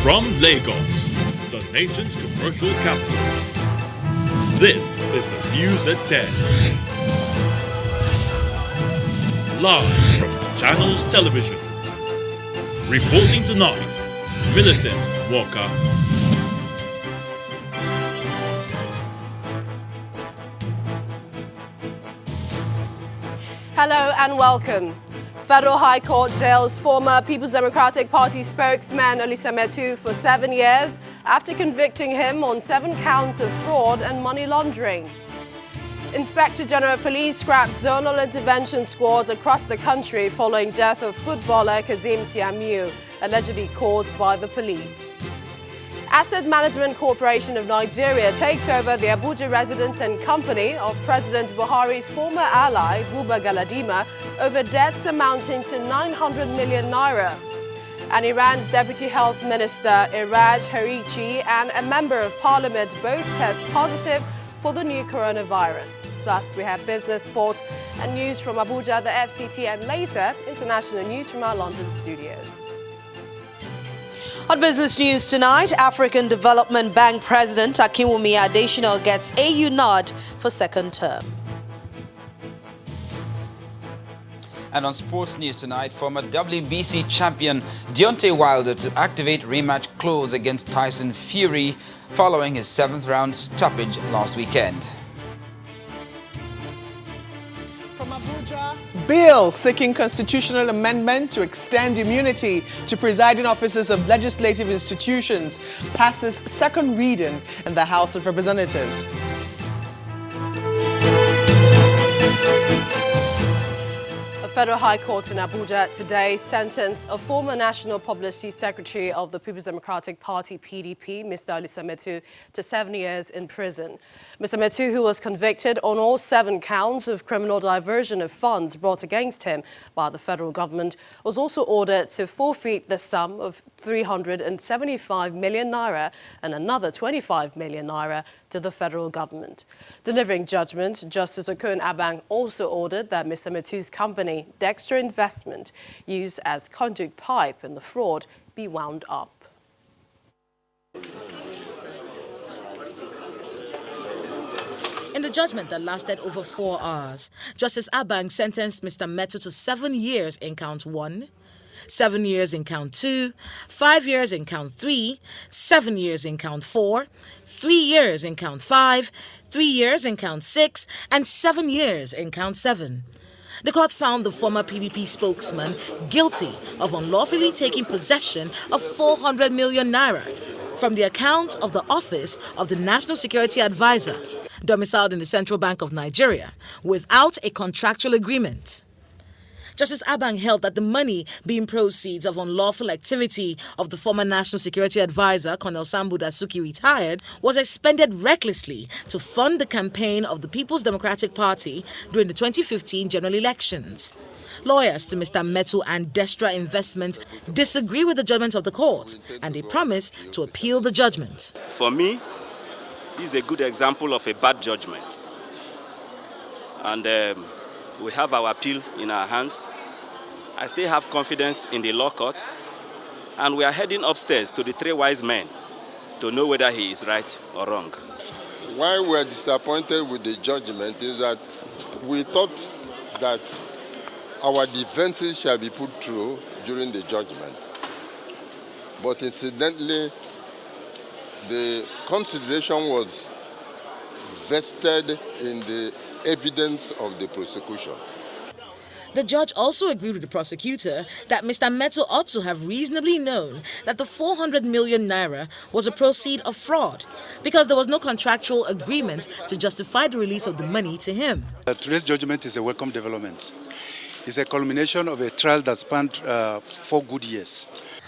From Lagos, the nation's commercial capital, this is the News at 10. Live from Channels Television. Reporting tonight, Millicent Walker. Hello and welcome. Federal High Court jails former People's Democratic Party spokesman Olisa Metu for 7 years after convicting him on 7 counts of fraud and money laundering. Inspector General of Police scrapped zonal intervention squads across the country following death of footballer Kazim Tiamiu, allegedly caused by the police. Asset Management Corporation of Nigeria takes over the Abuja residence and company of President Buhari's former ally, Gbajabiamila, over debts amounting to 900 million naira. And Iran's Deputy Health Minister, Iraj Harichi, and a member of parliament both test positive for the new coronavirus. Plus, we have business, sports, and news from Abuja, the FCT, and later, international news from our London studios. On business news tonight, African Development Bank President Akinwumi Adesina gets AU nod for second term. And on sports news tonight, former WBC champion Deontay Wilder to activate rematch clause against Tyson Fury following his 7th round stoppage last weekend. From Abuja, bill seeking constitutional amendment to extend immunity to presiding officers of legislative institutions passes second reading in the House of Representatives. A federal high court in Abuja today sentenced a former National Publicity Secretary of the People's Democratic Party, PDP, Mr. Olisa Metu, to 7 years in prison. Mr. Metu, who was convicted on all 7 counts of criminal diversion of funds brought against him by the federal government, was also ordered to forfeit the sum of 375 million naira and another 25 million naira to the federal government. Delivering judgment, Justice Okun Abang also ordered that Mr. Metu's company, Dexter Investment, used as conduit pipe in the fraud, be wound up. In the judgment that lasted over 4 hours, Justice Abang sentenced Mr. Metu to 7 years in count 1, 7 years in count 2, 5 years in count 3, 7 years in count 4, 3 years in count 5, 3 years in count 6, and 7 years in count 7. The court found the former PDP spokesman guilty of unlawfully taking possession of 400 million naira from the account of the Office of the National Security Advisor, domiciled in the Central Bank of Nigeria, without a contractual agreement. Justice Abang held that the money being proceeds of unlawful activity of the former National Security Advisor, Colonel Sambu Dasuki, retired, was expended recklessly to fund the campaign of the People's Democratic Party during the 2015 general elections. Lawyers to Mr. Metu and Dexter Investment disagree with the judgment of the court, and they promise to appeal the judgment. For me, this is a good example of a bad judgment. And we have our appeal in our hands. I still have confidence in the law court, and we are heading upstairs to the 3 wise men to know whether he is right or wrong. Why we are disappointed with the judgment is that we thought that our defenses shall be put through during the judgment. But incidentally, the consideration was vested in the evidence of the prosecution. The judge also agreed with the prosecutor that Mr. Metu ought to have reasonably known that the 400 million naira was a proceed of fraud because there was no contractual agreement to justify the release of the money to him. Today's judgment is a welcome development. It's a culmination of a trial that spanned 4 good years.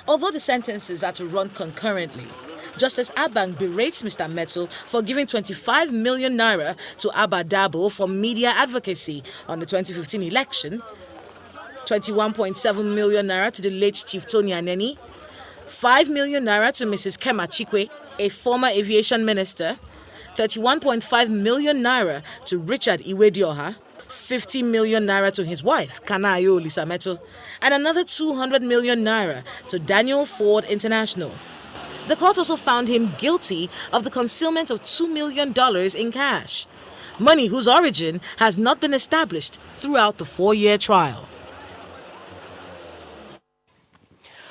Although the sentences are to run concurrently, Justice Abang berates Mr. Metu for giving 25 million naira to Abba Dabo for media advocacy on the 2015 election, 21.7 million naira to the late Chief Tony Aneni, 5 million naira to Mrs. Kema Chikwe, a former aviation minister, 31.5 million naira to Richard Iwedioha, 50 million naira to his wife, Kanayo Olisa Metu, and another 200 million naira to Daniel Ford International. The court also found him guilty of the concealment of $2 million in cash, money whose origin has not been established throughout the 4-year trial.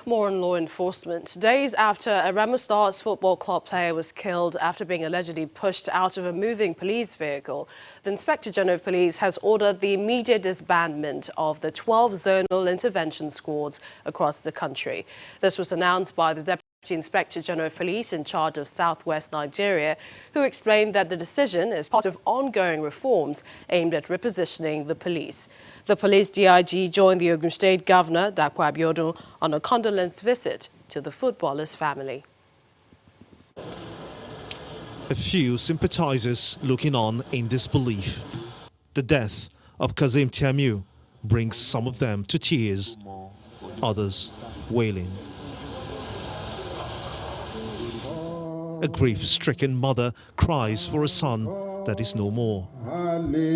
More on law enforcement. Days after a Remo Stars Football Club player was killed after being allegedly pushed out of a moving police vehicle, the Inspector General of Police has ordered the immediate disbandment of the 12 zonal intervention squads across the country. This was announced by the Deputy Inspector General of Police in charge of Southwest Nigeria, who explained that the decision is part of ongoing reforms aimed at repositioning the police. The police DIG joined the Ogun State Governor, Gbajabiamila, on a condolence visit to the footballer's family. A few sympathizers looking on in disbelief. The death of Kazim Tiamiu brings some of them to tears, others wailing. A grief-stricken mother cries for a son that is no more. Hallelujah.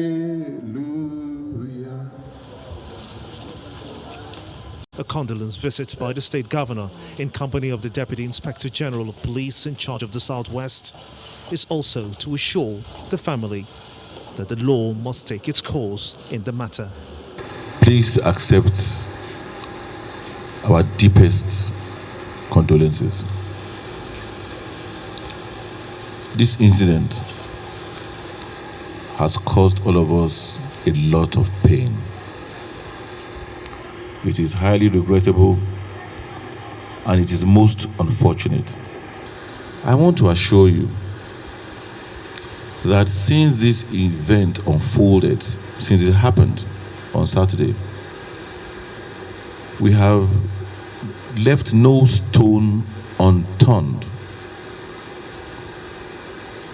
A condolence visit by the state governor in company of the Deputy Inspector General of Police in charge of the Southwest is also to assure the family that the law must take its course in the matter. Please accept our deepest condolences. This incident has caused all of us a lot of pain. It is highly regrettable and it is most unfortunate. I want to assure you that since this event unfolded, since it happened on Saturday, we have left no stone unturned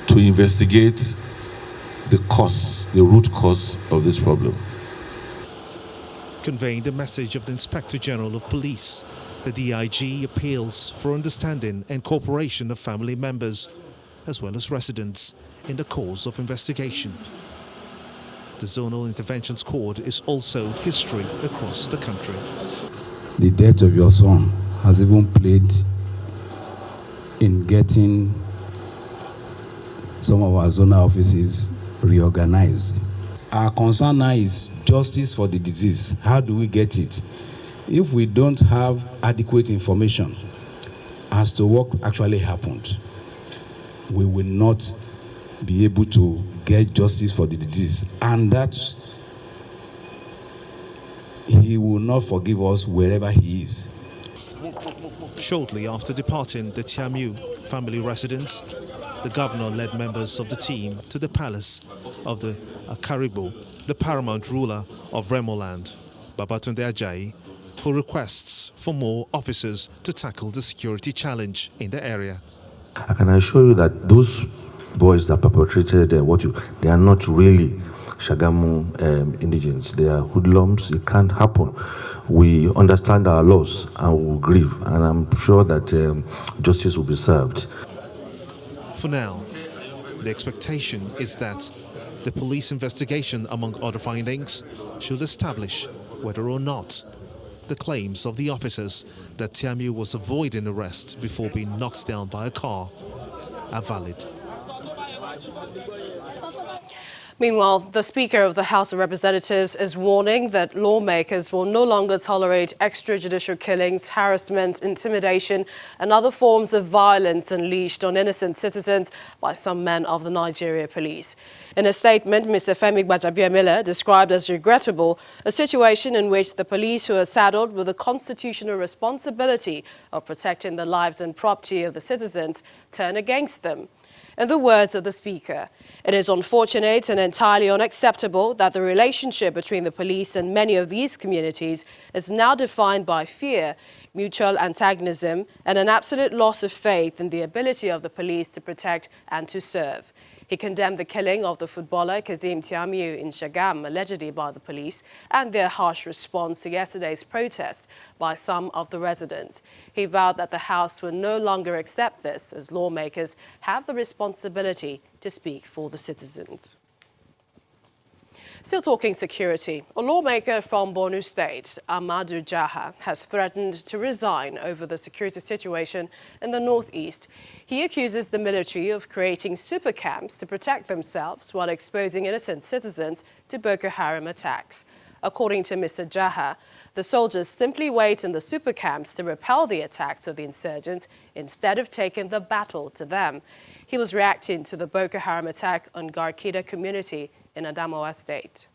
to investigate the root cause of this problem. Conveying the message of the Inspector General of Police, the DIG appeals for understanding and cooperation of family members, as well as residents, in the course of investigation. The Zonal Intervention Squad is also history across the country. The death of your son has even played in getting some of our zonal offices reorganized. Our concern now is justice for the disease. How do we get it? If we don't have adequate information as to what actually happened, we will not be able to get justice for the disease, and that he will not forgive us wherever he is. Shortly after departing the Tiamiu family residence, the governor led members of the team to the palace of the Akaribo, the paramount ruler of Remoland, Babatunde Ajayi, who requests for more officers to tackle the security challenge in the area. I can assure you that those boys that perpetrated they are not really Shagamu indigents. They are hoodlums. It can't happen. We understand our laws and we will grieve, and I'm sure that justice will be served. For now, the expectation is that the police investigation, among other findings, should establish whether or not the claims of the officers that Tiamiu was avoiding arrest before being knocked down by a car are valid. Meanwhile, the Speaker of the House of Representatives is warning that lawmakers will no longer tolerate extrajudicial killings, harassment, intimidation, and other forms of violence unleashed on innocent citizens by some men of the Nigeria police. In a statement, Mr. Gbajabiamila described as regrettable a situation in which the police, who are saddled with the constitutional responsibility of protecting the lives and property of the citizens, turn against them. In the words of the Speaker, it is unfortunate and entirely unacceptable that the relationship between the police and many of these communities is now defined by fear, mutual antagonism, and an absolute loss of faith in the ability of the police to protect and to serve. He condemned the killing of the footballer Kazim Tiamiu in Shagam, allegedly by the police, and their harsh response to yesterday's protest by some of the residents. He vowed that the House will no longer accept this, as lawmakers have the responsibility to speak for the citizens. Still talking security, a lawmaker from Borno State, Ahmadu Jaha, has threatened to resign over the security situation in the northeast. He accuses the military of creating super camps to protect themselves while exposing innocent citizens to Boko Haram attacks. According to Mr. Jaha, the soldiers simply wait in the super camps to repel the attacks of the insurgents instead of taking the battle to them. He was reacting to the Boko Haram attack on Garkida community in Adamawa State.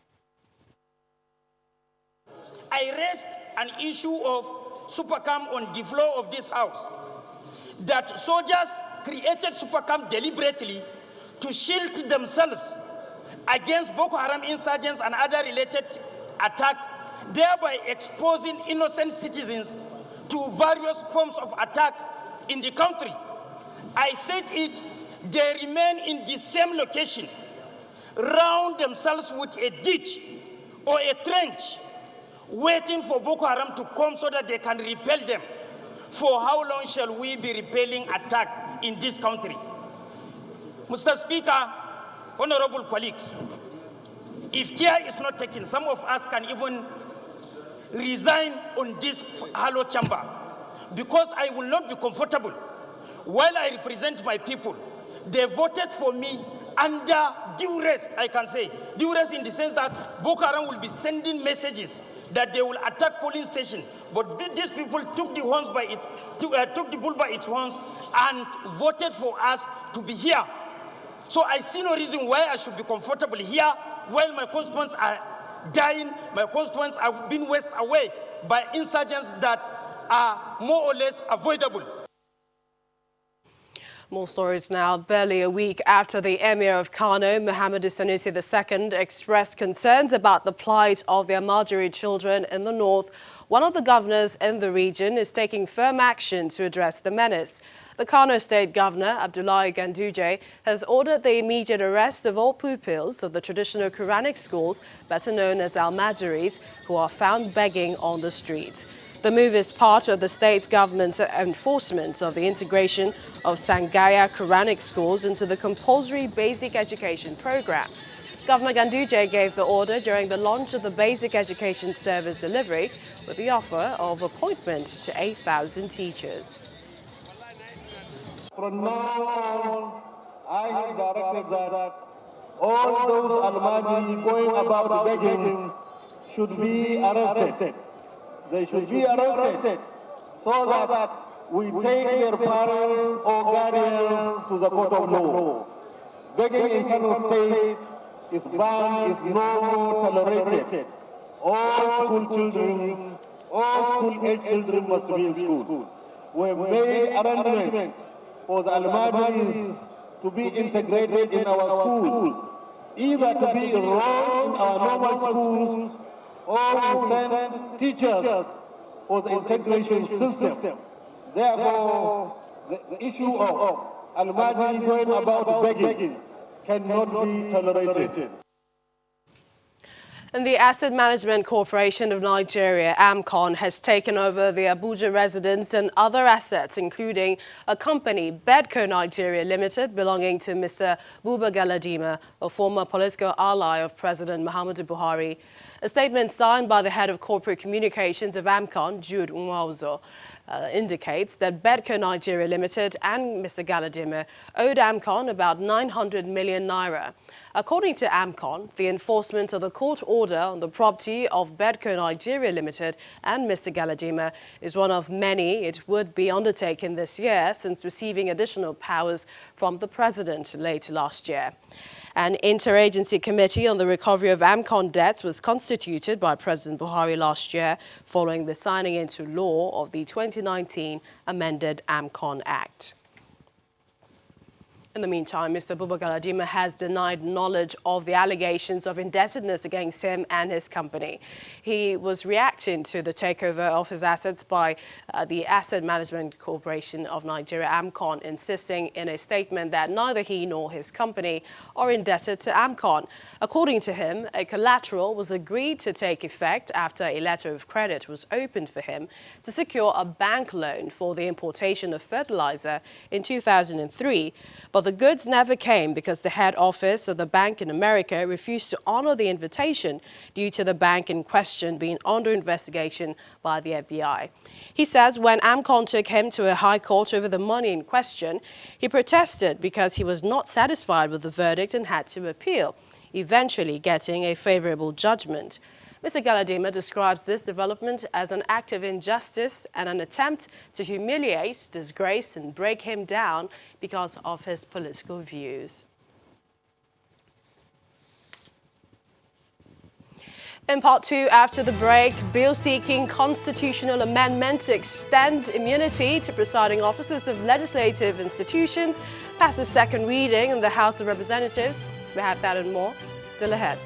I raised an issue of supercam on the floor of this house, that soldiers created supercam deliberately to shield themselves against Boko Haram insurgents and other related attacks, thereby exposing innocent citizens to various forms of attack in the country. I said it, they remain in the same location, round themselves with a ditch or a trench, waiting for Boko Haram to come so that they can repel them. For how long shall we be repelling attack in this country? Mr. Speaker, honorable colleagues, if care is not taken, some of us can even resign on this hollow chamber, because I will not be comfortable. While I represent my people, they voted for me under duress, I can say. Duress in the sense that Boko Haram will be sending messages that they will attack polling station. But these people took the horns by it, took the bull by its horns and voted for us to be here. So I see no reason why I should be comfortable here while my constituents are dying, my constituents are being wasted away by insurgents that are more or less avoidable. More stories now. Barely a week after the Emir of Kano, Muhammadu Sanusi II, expressed concerns about the plight of the Almajiri children in the north, one of the governors in the region is taking firm action to address the menace. The Kano State Governor, Abdullahi Ganduje, has ordered the immediate arrest of all pupils of the traditional Quranic schools, better known as Almajiris, who are found begging on the streets. The move is part of the state government's enforcement of the integration of Sangaya Quranic schools into the compulsory basic education program. Governor Ganduje gave the order during the launch of the Basic Education Service delivery with the offer of appointment to 8,000 teachers. From now on, I have directed that all those Almajiri going about begging should be arrested. They should be arrested so that we take their parents or guardians to the court of law. Begging in Kano State is banned, is no more tolerated. All school children, all school-age children must be in school. We have made arrangements for the Almajiris to be integrated in our schools, either to be enrolled in our normal schools or we send teachers for the integration system. Therefore, the issue of Almajiri going about begging cannot be tolerated. And the Asset Management Corporation of Nigeria, AMCON, has taken over the Abuja residence and other assets, including a company, Bedco Nigeria Limited, belonging to Mr. Buba Galadima, a former political ally of President Muhammadu Buhari. A statement signed by the head of corporate communications of AMCON, Jude Nwauzo, indicates that Bedco Nigeria Limited and Mr. Galadima owed AMCON about 900 million naira. According to AMCON, the enforcement of the court order on the property of Bedco Nigeria Limited and Mr. Galadima is one of many it would be undertaken this year since receiving additional powers from the president late last year. An interagency committee on the recovery of AMCON debts was constituted by President Buhari last year following the signing into law of the 2019 amended AMCON Act. In the meantime, Mr. Buba Galadima has denied knowledge of the allegations of indebtedness against him and his company. He was reacting to the takeover of his assets by the Asset Management Corporation of Nigeria, AMCON, insisting in a statement that neither he nor his company are indebted to AMCON. According to him, a collateral was agreed to take effect after a letter of credit was opened for him to secure a bank loan for the importation of fertilizer in 2003, but the the goods never came because the head office of the bank in America refused to honor the invitation due to the bank in question being under investigation by the FBI. He says when AMCON took him to a high court over the money in question, he protested because he was not satisfied with the verdict and had to appeal, eventually getting a favorable judgment. Mr. Gbajabiamila describes this development as an act of injustice and an attempt to humiliate, disgrace and break him down because of his political views. In part two, after the break, bill seeking constitutional amendment to extend immunity to presiding officers of legislative institutions passes second reading in the House of Representatives. We have that and more still ahead.